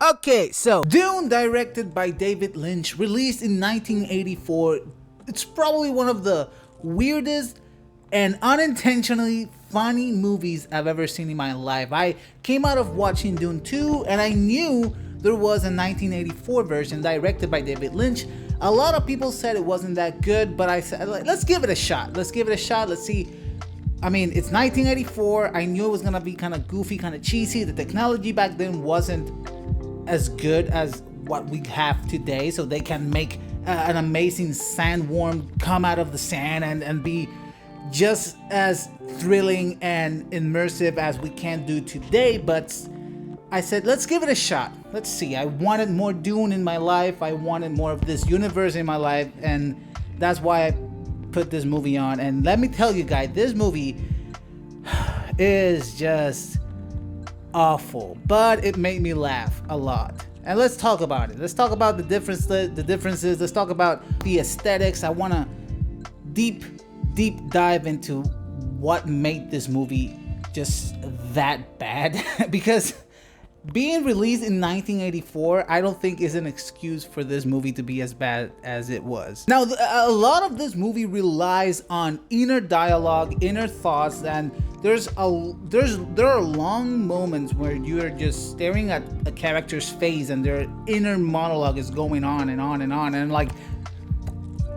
Okay, so Dune, directed by David Lynch, released in 1984. It's probably one of the weirdest and unintentionally funny movies I've ever seen in my life. I came out of watching Dune 2 and I knew there was a 1984 version directed by David Lynch. A lot of people said it wasn't that good, but I said, let's give it a shot. Let's give it a shot. Let's see. I mean, it's 1984. I knew it was gonna be kind of goofy, kind of cheesy. The technology back then wasn't as good as what we have today, so they can make an amazing sandworm come out of the sand and be just as thrilling and immersive as we can do today. But I said, let's give it a shot. Let's see. I wanted more Dune in my life. I wanted more of this universe in my life, and that's why I put this movie on. And let me tell you guys, this movie is just awful, but it made me laugh a lot. And let's talk about it. Let's talk about the differences. Let's talk about the aesthetics. I want to deep dive into what made this movie just that bad because being released in 1984, I don't think is an excuse for this movie to be as bad as it was. Now, a lot of this movie relies on inner dialogue, inner thoughts, and there are long moments where you are just staring at a character's face and their inner monologue is going on and on and on. And like,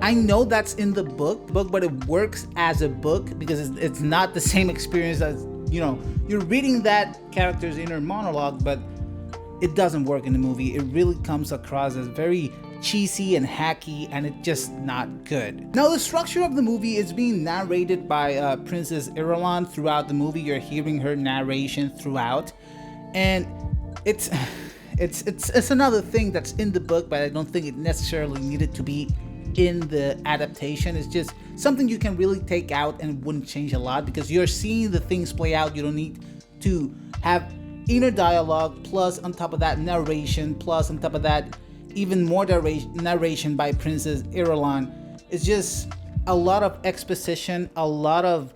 I know that's in the book, but it works as a book because it's not the same experience as, you know, you're reading that character's inner monologue, but it doesn't work in the movie. It really comes across as very cheesy and hacky, and it's just not good. Now, the structure of the movie is being narrated by Princess Irulan throughout the movie. You're hearing her narration throughout, and it's another thing that's in the book, but I don't think it necessarily needed to be in the adaptation. It's just something you can really take out and it wouldn't change a lot because you're seeing the things play out. You don't need to have inner dialogue, plus on top of that narration, plus on top of that even more narration by Princess Irulan. It's just a lot of exposition, a lot of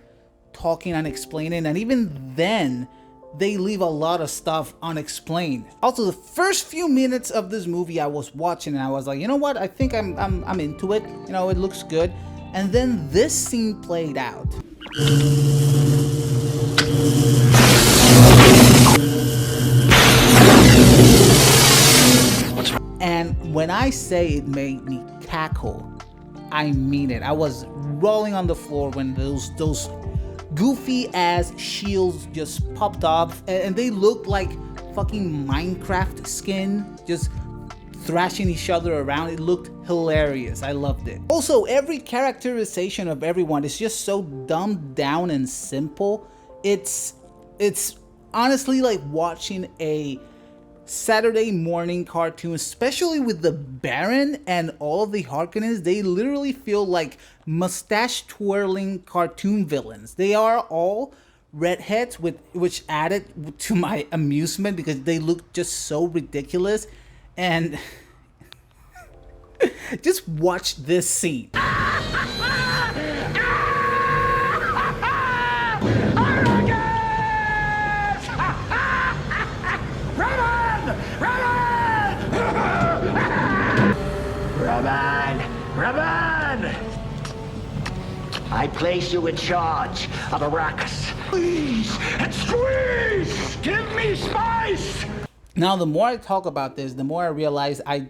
talking and explaining, and even then they leave a lot of stuff unexplained. Also, the first few minutes of this movie I was watching and I was like, you know what, I think I'm into it, you know, it looks good. And then this scene played out. And when I say it made me cackle, I mean it. I was rolling on the floor when those goofy ass shields just popped off, and they looked like fucking Minecraft skin just thrashing each other around. It looked hilarious. I loved it. Also, every characterization of everyone is just so dumbed down and simple. It's honestly like watching a Saturday morning cartoon, especially with the Baron and all of the Harkonnens. They literally feel like mustache twirling cartoon villains. They are all redheads, which added to my amusement because they look just so ridiculous. And just watch this scene. Raban! I place you in charge of Arrakis. Please and squeeze! Give me spice! Now, the more I talk about this, the more I realize I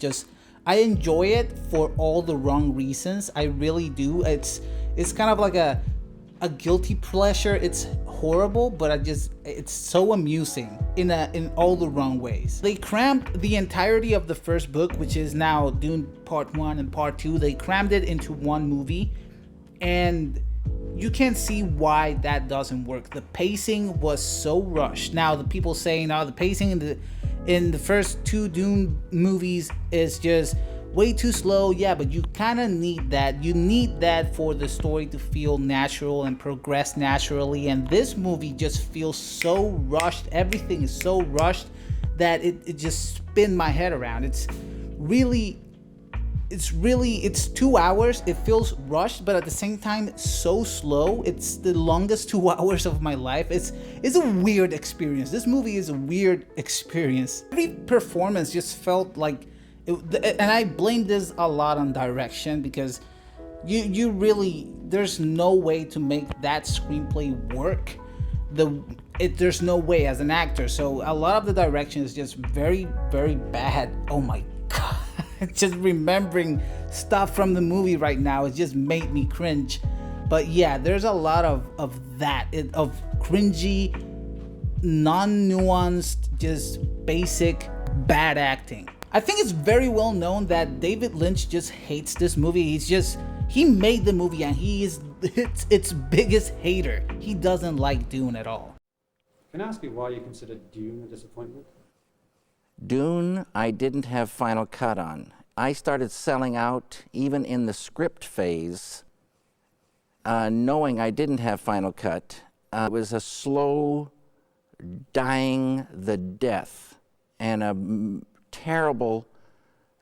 enjoy it for all the wrong reasons. I really do. It's kind of like a guilty pleasure. It's horrible, but it's so amusing in all the wrong ways. They crammed the entirety of the first book, which is now Dune Part 1 and Part 2. They crammed it into one movie, and you can see why that doesn't work. The pacing was so rushed. Now, the people saying, the pacing in the first two Dune movies is just way too slow. Yeah, but you kind of need that. You need that for the story to feel natural and progress naturally. And this movie just feels so rushed. Everything is so rushed that it just spin my head around. It's really it's 2 hours. It feels rushed, but at the same time so slow. It's the longest 2 hours of my life. It's a weird experience. This movie is a weird experience. Every performance just felt like and I blame this a lot on direction, because you really, there's no way to make that screenplay work. There's no way as an actor. So a lot of the direction is just very, very bad. Oh my god. Just remembering stuff from the movie right now, it just made me cringe. But yeah, there's a lot of cringy, non-nuanced, just basic bad acting. I think it's very well known that David Lynch just hates this movie. He made the movie and he is its biggest hater. He doesn't like Dune at all. Can I ask you why you consider Dune a disappointment? Dune, I didn't have final cut on. I started selling out even in the script phase, knowing I didn't have final cut. It was a slow dying the death and a terrible,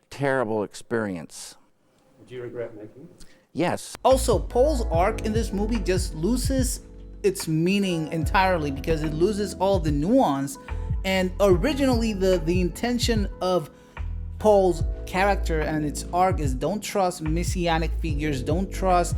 terrible experience. Do you regret making it? Yes. Also, Paul's arc in this movie just loses its meaning entirely because it loses all the nuance. And originally the intention of Paul's character and its arc is don't trust messianic figures, don't trust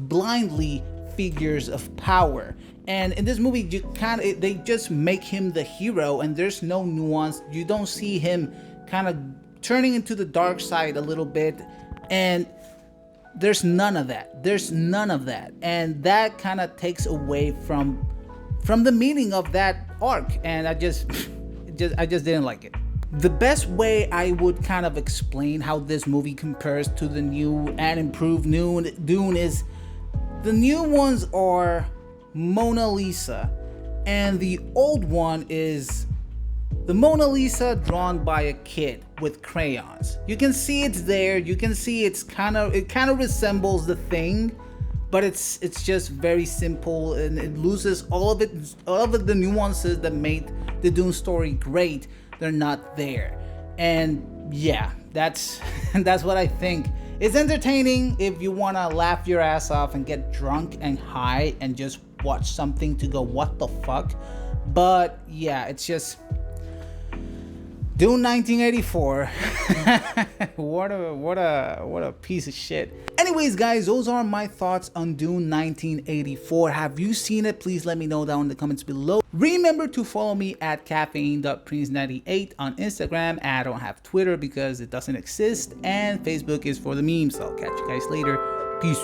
blindly figures of power. And in this movie they just make him the hero and there's no nuance. You don't see him kind of turning into the dark side a little bit, and there's none of that. And that kind of takes away from the meaning of that arc, and I just didn't like it. The best way I would kind of explain how this movie compares to the new and improved Dune is the new ones are Mona Lisa, and the old one is the Mona Lisa drawn by a kid with crayons. You can see it's there. You can see it kind of resembles The Thing, but it's just very simple, and it loses all of the nuances that made the Dune story great. They're not there. And yeah, that's what I think. It's entertaining if you want to laugh your ass off and get drunk and high and just watch something to go what the fuck. But yeah, it's just Dune 1984. what a piece of shit. Anyways, guys, those are my thoughts on Dune 1984. Have you seen it? Please let me know down in the comments below. Remember to follow me at caffeine.prince98 on Instagram. I don't have Twitter because it doesn't exist, and Facebook is for the memes. So I'll catch you guys later. Peace.